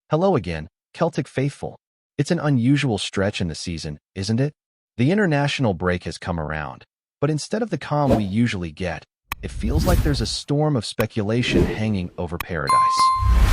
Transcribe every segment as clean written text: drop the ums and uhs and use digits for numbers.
Hello again, Celtic faithful. It's an unusual stretch in the season, isn't it? The international break has come around, but instead of the calm we usually get, it feels like there's a storm of speculation hanging over paradise.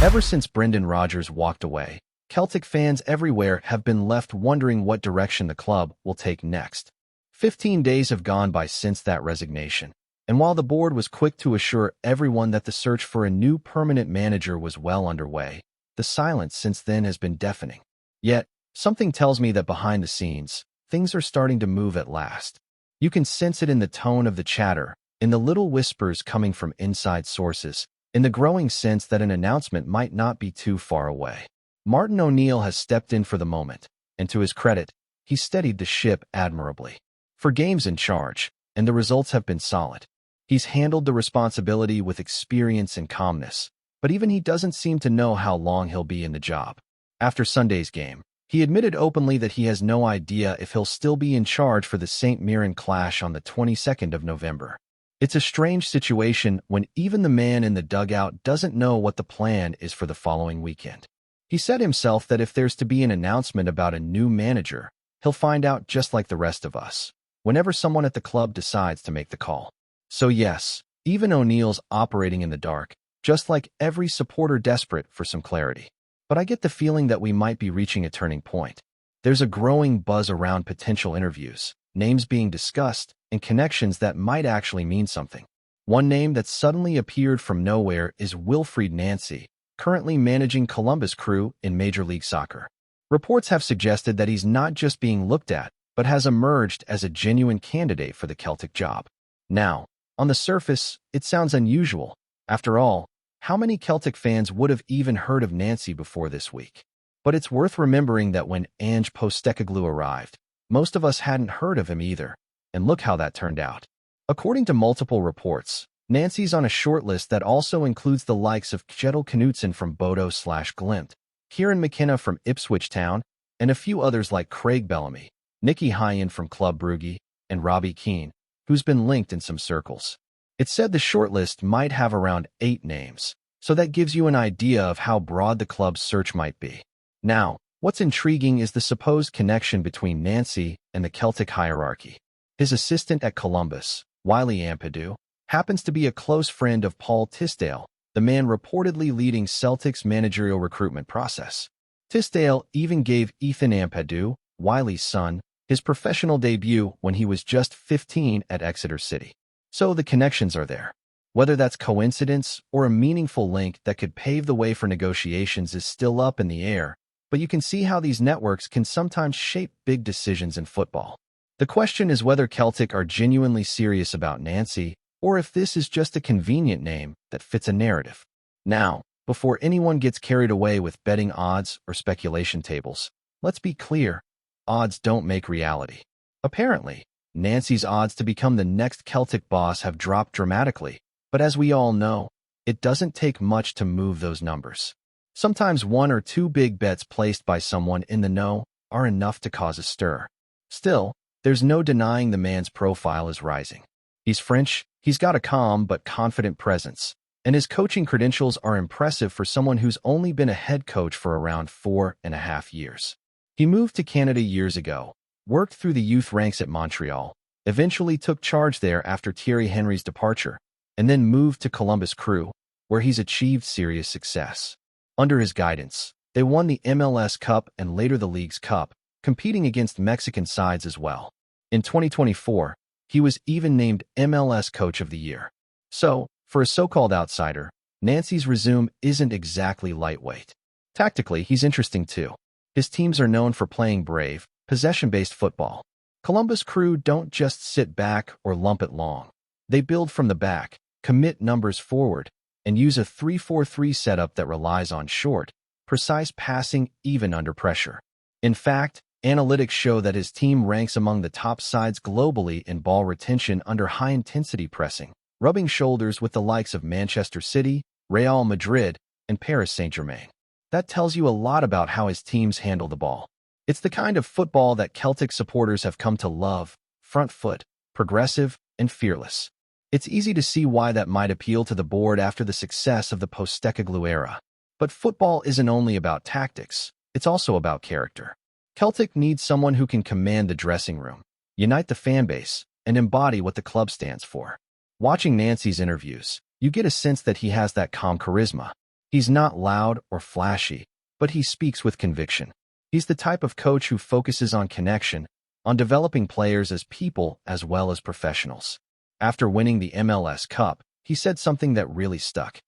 Ever since Brendan Rodgers walked away, Celtic fans everywhere have been left wondering what direction the club will take next. 15 days have gone by since that resignation, and while the board was quick to assure everyone that the search for a new permanent manager was well underway, the silence since then has been deafening. Yet, something tells me that behind the scenes, things are starting to move at last. You can sense it in the tone of the chatter, in the little whispers coming from inside sources, in the growing sense that an announcement might not be too far away. Martin O'Neill has stepped in for the moment, and to his credit, he steadied the ship admirably. For games in charge, and the results have been solid. He's handled the responsibility with experience and calmness, but even he doesn't seem to know how long he'll be in the job. After Sunday's game, he admitted openly that he has no idea if he'll still be in charge for the St. Mirren clash on the 22nd of November. It's a strange situation when even the man in the dugout doesn't know what the plan is for the following weekend. He said himself that if there's to be an announcement about a new manager, he'll find out just like the rest of us, whenever someone at the club decides to make the call. So yes, even O'Neill's operating in the dark, just like every supporter desperate for some clarity. But I get the feeling that we might be reaching a turning point. There's a growing buzz around potential interviews, names being discussed, and connections that might actually mean something. One name that suddenly appeared from nowhere is Wilfried Nancy, currently managing Columbus Crew in Major League Soccer. Reports have suggested that he's not just being looked at, but has emerged as a genuine candidate for the Celtic job. Now, on the surface, it sounds unusual. After all, how many Celtic fans would have even heard of Nancy before this week? But it's worth remembering that when Ange Postecoglou arrived, most of us hadn't heard of him either, and look how that turned out. According to multiple reports, Nancy's on a short list that also includes the likes of Kjetil Knutsen from Bodo/Glimt, Kieran McKenna from Ipswich Town, and a few others like Craig Bellamy, Nicky Hyen from Club Brugge, and Robbie Keane, who's been linked in some circles. It's said the shortlist might have around 8 names, so that gives you an idea of how broad the club's search might be. Now, what's intriguing is the supposed connection between Nancy and the Celtic hierarchy. His assistant at Columbus, Wiley Ampadu, happens to be a close friend of Paul Tisdale, the man reportedly leading Celtic's managerial recruitment process. Tisdale even gave Ethan Ampadu, Wiley's son, his professional debut when he was just 15 at Exeter City. So the connections are there. Whether that's coincidence or a meaningful link that could pave the way for negotiations is still up in the air, but you can see how these networks can sometimes shape big decisions in football. The question is whether Celtic are genuinely serious about Nancy, or if this is just a convenient name that fits a narrative. Now, before anyone gets carried away with betting odds or speculation tables, let's be clear, odds don't make reality. Apparently, Nancy's odds to become the next Celtic boss have dropped dramatically, but as we all know, it doesn't take much to move those numbers. Sometimes 1 or 2 big bets placed by someone in the know are enough to cause a stir. Still, there's no denying the man's profile is rising. He's French, he's got a calm but confident presence, and his coaching credentials are impressive for someone who's only been a head coach for around 4.5 years. He moved to Canada years ago, worked through the youth ranks at Montreal, eventually took charge there after Thierry Henry's departure, and then moved to Columbus Crew, where he's achieved serious success. Under his guidance, they won the MLS Cup and later the League's Cup, competing against Mexican sides as well. In 2024, he was even named MLS Coach of the Year. So, for a so-called outsider, Nancy's resume isn't exactly lightweight. Tactically, he's interesting too. His teams are known for playing brave, possession-based football. Columbus Crew don't just sit back or lump it long. They build from the back, commit numbers forward, and use a 3-4-3 setup that relies on short, precise passing even under pressure. In fact, analytics show that his team ranks among the top sides globally in ball retention under high-intensity pressing, rubbing shoulders with the likes of Manchester City, Real Madrid, and Paris Saint-Germain. That tells you a lot about how his teams handle the ball. It's the kind of football that Celtic supporters have come to love, front foot, progressive, and fearless. It's easy to see why that might appeal to the board after the success of the Postecoglou era. But football isn't only about tactics, it's also about character. Celtic needs someone who can command the dressing room, unite the fan base, and embody what the club stands for. Watching Nancy's interviews, you get a sense that he has that calm charisma. He's not loud or flashy, but he speaks with conviction. He's the type of coach who focuses on connection, on developing players as people as well as professionals. After winning the MLS Cup, he said something that really stuck.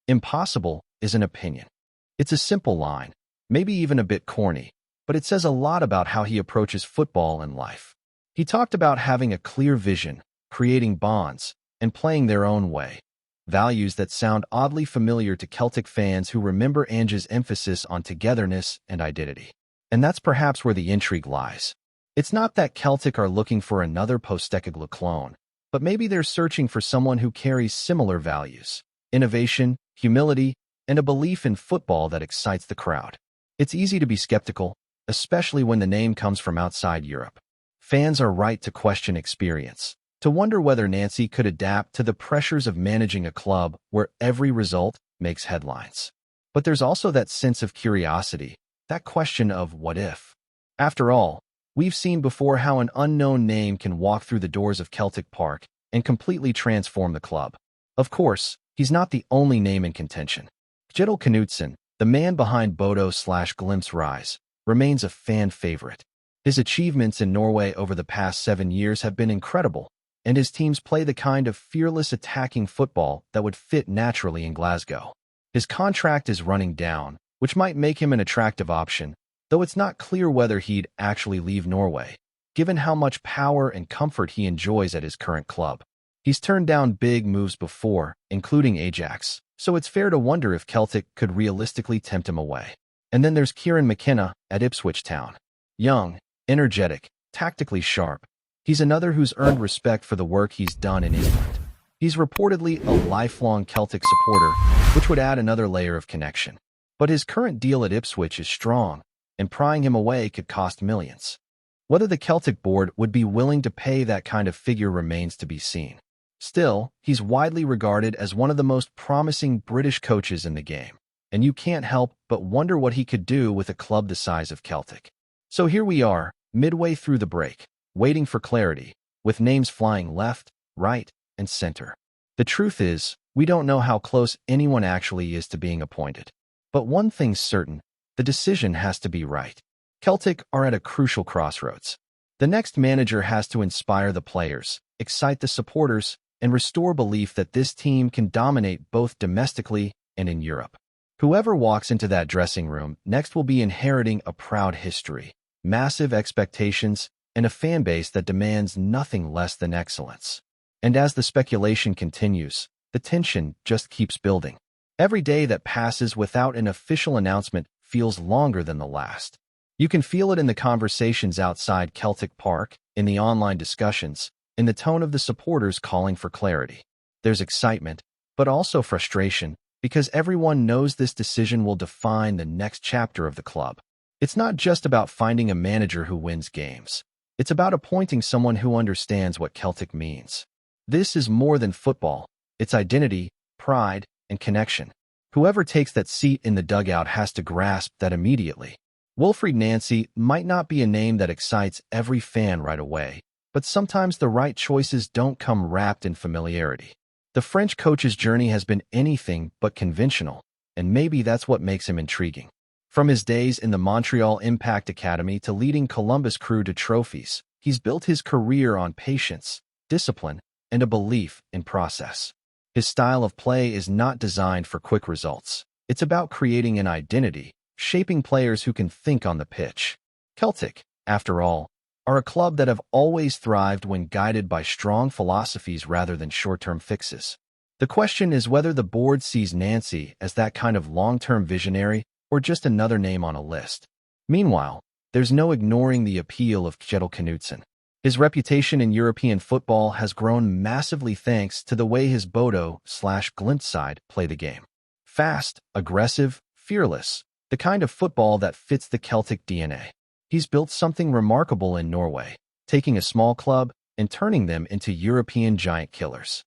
Impossible is an opinion. It's a simple line, maybe even a bit corny, but it says a lot about how he approaches football and life. He talked about having a clear vision, creating bonds, and playing their own way. Values that sound oddly familiar to Celtic fans who remember Ange's emphasis on togetherness and identity. And that's perhaps where the intrigue lies. It's not that Celtic are looking for another Postecoglou clone, but maybe they're searching for someone who carries similar values: innovation, humility, and a belief in football that excites the crowd. It's easy to be skeptical, especially when the name comes from outside Europe. Fans are right to question experience, to wonder whether Nancy could adapt to the pressures of managing a club where every result makes headlines. But there's also that sense of curiosity, that question of what if. After all, we've seen before how an unknown name can walk through the doors of Celtic Park and completely transform the club. Of course, he's not the only name in contention. Kjetil Knutsen, the man behind Bodo/Glimt's rise, remains a fan favorite. His achievements in Norway over the past 7 years have been incredible, and his teams play the kind of fearless attacking football that would fit naturally in Glasgow. His contract is running down, which might make him an attractive option, though it's not clear whether he'd actually leave Norway, given how much power and comfort he enjoys at his current club. He's turned down big moves before, including Ajax, so it's fair to wonder if Celtic could realistically tempt him away. And then there's Kieran McKenna at Ipswich Town. Young, energetic, tactically sharp. He's another who's earned respect for the work he's done in England. He's reportedly a lifelong Celtic supporter, which would add another layer of connection. But his current deal at Ipswich is strong, and prying him away could cost millions. Whether the Celtic board would be willing to pay that kind of figure remains to be seen. Still, he's widely regarded as one of the most promising British coaches in the game, and you can't help but wonder what he could do with a club the size of Celtic. So here we are, midway through the break, waiting for clarity, with names flying left, right, and center. The truth is, we don't know how close anyone actually is to being appointed. But one thing's certain, the decision has to be right. Celtic are at a crucial crossroads. The next manager has to inspire the players, excite the supporters, and restore belief that this team can dominate both domestically and in Europe. Whoever walks into that dressing room next will be inheriting a proud history, massive expectations, and a fan base that demands nothing less than excellence. And as the speculation continues, the tension just keeps building. Every day that passes without an official announcement feels longer than the last. You can feel it in the conversations outside Celtic Park, in the online discussions, in the tone of the supporters calling for clarity. There's excitement, but also frustration, because everyone knows this decision will define the next chapter of the club. It's not just about finding a manager who wins games. It's about appointing someone who understands what Celtic means. This is more than football. It's identity, pride, and connection. Whoever takes that seat in the dugout has to grasp that immediately. Wilfried Nancy might not be a name that excites every fan right away, but sometimes the right choices don't come wrapped in familiarity. The French coach's journey has been anything but conventional, and maybe that's what makes him intriguing. From his days in the Montreal Impact Academy to leading Columbus Crew to trophies, he's built his career on patience, discipline, and a belief in process. His style of play is not designed for quick results. It's about creating an identity, shaping players who can think on the pitch. Celtic, after all, are a club that have always thrived when guided by strong philosophies rather than short-term fixes. The question is whether the board sees Nancy as that kind of long-term visionary or just another name on a list. Meanwhile, there's no ignoring the appeal of Kjetil Knutsen. His reputation in European football has grown massively thanks to the way his Bodo/Glimt side play the game. Fast, aggressive, fearless, the kind of football that fits the Celtic DNA. He's built something remarkable in Norway, taking a small club and turning them into European giant killers.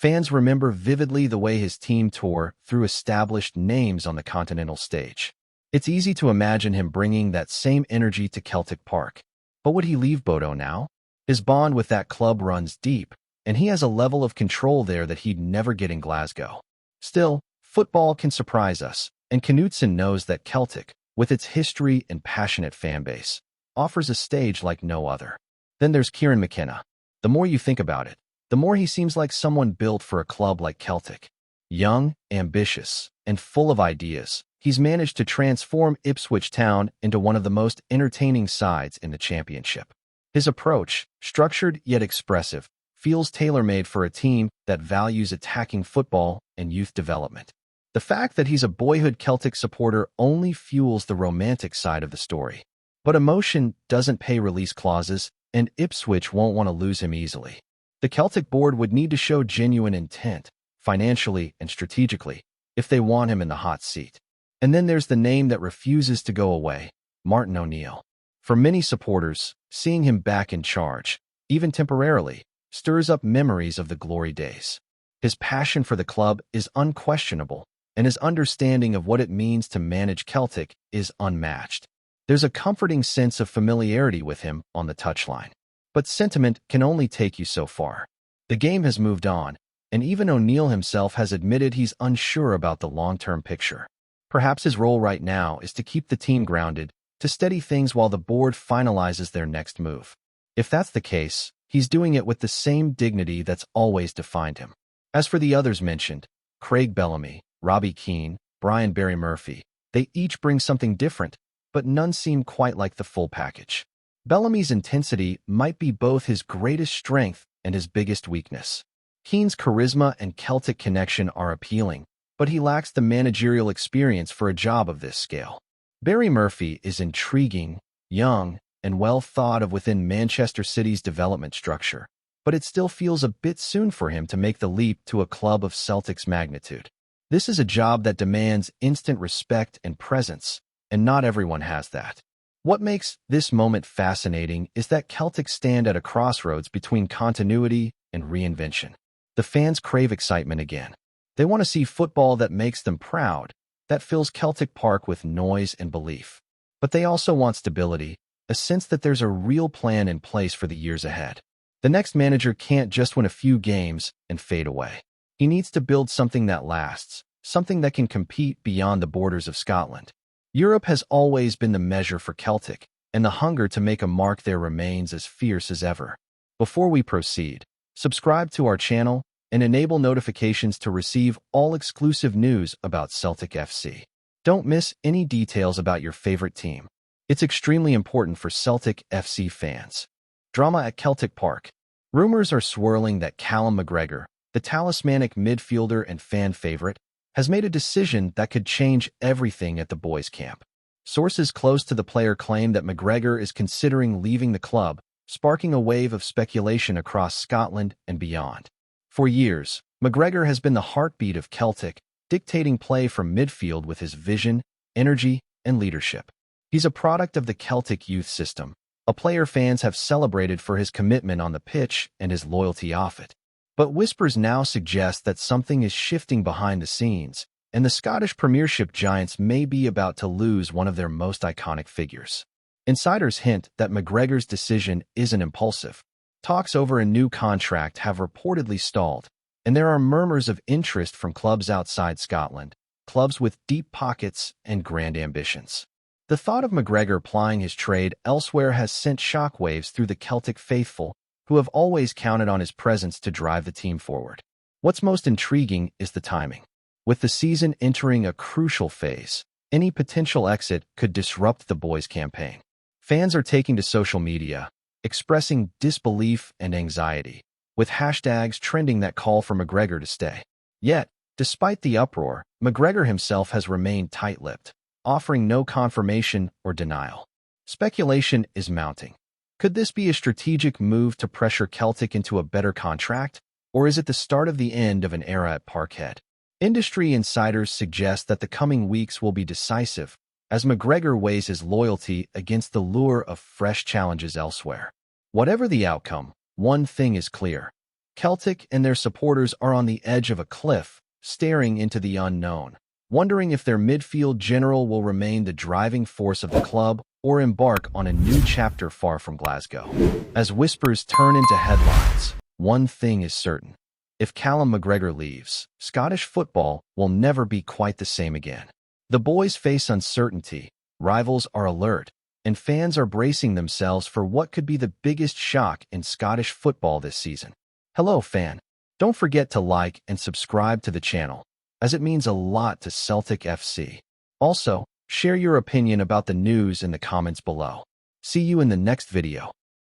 Fans remember vividly the way his team tore through established names on the continental stage. It's easy to imagine him bringing that same energy to Celtic Park. But would he leave Bodo now? His bond with that club runs deep, and he has a level of control there that he'd never get in Glasgow. Still, football can surprise us, and Knutson knows that Celtic, with its history and passionate fanbase, offers a stage like no other. Then there's Kieran McKenna. The more you think about it, the more he seems like someone built for a club like Celtic. Young, ambitious, and full of ideas, he's managed to transform Ipswich Town into one of the most entertaining sides in the Championship. His approach, structured yet expressive, feels tailor-made for a team that values attacking football and youth development. The fact that he's a boyhood Celtic supporter only fuels the romantic side of the story. But emotion doesn't pay release clauses, and Ipswich won't want to lose him easily. The Celtic board would need to show genuine intent, financially and strategically, if they want him in the hot seat. And then there's the name that refuses to go away, Martin O'Neill. For many supporters, seeing him back in charge, even temporarily, stirs up memories of the glory days. His passion for the club is unquestionable, and his understanding of what it means to manage Celtic is unmatched. There's a comforting sense of familiarity with him on the touchline. But sentiment can only take you so far. The game has moved on, and even O'Neill himself has admitted he's unsure about the long-term picture. Perhaps his role right now is to keep the team grounded, to steady things while the board finalizes their next move. If that's the case, he's doing it with the same dignity that's always defined him. As for the others mentioned, Craig Bellamy, Robbie Keane, Brian Barry Murphy, they each bring something different, but none seem quite like the full package. Bellamy's intensity might be both his greatest strength and his biggest weakness. Keane's charisma and Celtic connection are appealing, but he lacks the managerial experience for a job of this scale. Barry Murphy is intriguing, young, and well thought of within Manchester City's development structure, but it still feels a bit soon for him to make the leap to a club of Celtic's magnitude. This is a job that demands instant respect and presence, and not everyone has that. What makes this moment fascinating is that Celtic stand at a crossroads between continuity and reinvention. The fans crave excitement again. They want to see football that makes them proud, that fills Celtic Park with noise and belief. But they also want stability, a sense that there's a real plan in place for the years ahead. The next manager can't just win a few games and fade away. He needs to build something that lasts, something that can compete beyond the borders of Scotland. Europe has always been the measure for Celtic, and the hunger to make a mark there remains as fierce as ever. Before we proceed, subscribe to our channel and enable notifications to receive all exclusive news about Celtic FC. Don't miss any details about your favorite team. It's extremely important for Celtic FC fans. Drama at Celtic Park. Rumors are swirling that Callum McGregor, the talismanic midfielder and fan favorite, has made a decision that could change everything at the boys' camp. Sources close to the player claim that McGregor is considering leaving the club, sparking a wave of speculation across Scotland and beyond. For years, McGregor has been the heartbeat of Celtic, dictating play from midfield with his vision, energy, and leadership. He's a product of the Celtic youth system, a player fans have celebrated for his commitment on the pitch and his loyalty off it. But whispers now suggest that something is shifting behind the scenes, and the Scottish Premiership giants may be about to lose one of their most iconic figures. Insiders hint that McGregor's decision isn't impulsive. Talks over a new contract have reportedly stalled, and there are murmurs of interest from clubs outside Scotland, clubs with deep pockets and grand ambitions. The thought of McGregor plying his trade elsewhere has sent shockwaves through the Celtic faithful, who have always counted on his presence to drive the team forward. What's most intriguing is the timing. With the season entering a crucial phase, any potential exit could disrupt the boys' campaign. Fans are taking to social media, expressing disbelief and anxiety, with hashtags trending that call for McGregor to stay. Yet, despite the uproar, McGregor himself has remained tight-lipped, offering no confirmation or denial. Speculation is mounting. Could this be a strategic move to pressure Celtic into a better contract, or is it the start of the end of an era at Parkhead? Industry insiders suggest that the coming weeks will be decisive, as McGregor weighs his loyalty against the lure of fresh challenges elsewhere. Whatever the outcome, one thing is clear. Celtic and their supporters are on the edge of a cliff, staring into the unknown, wondering if their midfield general will remain the driving force of the club or embark on a new chapter far from Glasgow. As whispers turn into headlines, one thing is certain. If Callum McGregor leaves, Scottish football will never be quite the same again. The boys face uncertainty, rivals are alert, and fans are bracing themselves for what could be the biggest shock in Scottish football this season. Hello, fan. Don't forget to like and subscribe to the channel, as it means a lot to Celtic FC. Also, share your opinion about the news in the comments below. See you in the next video.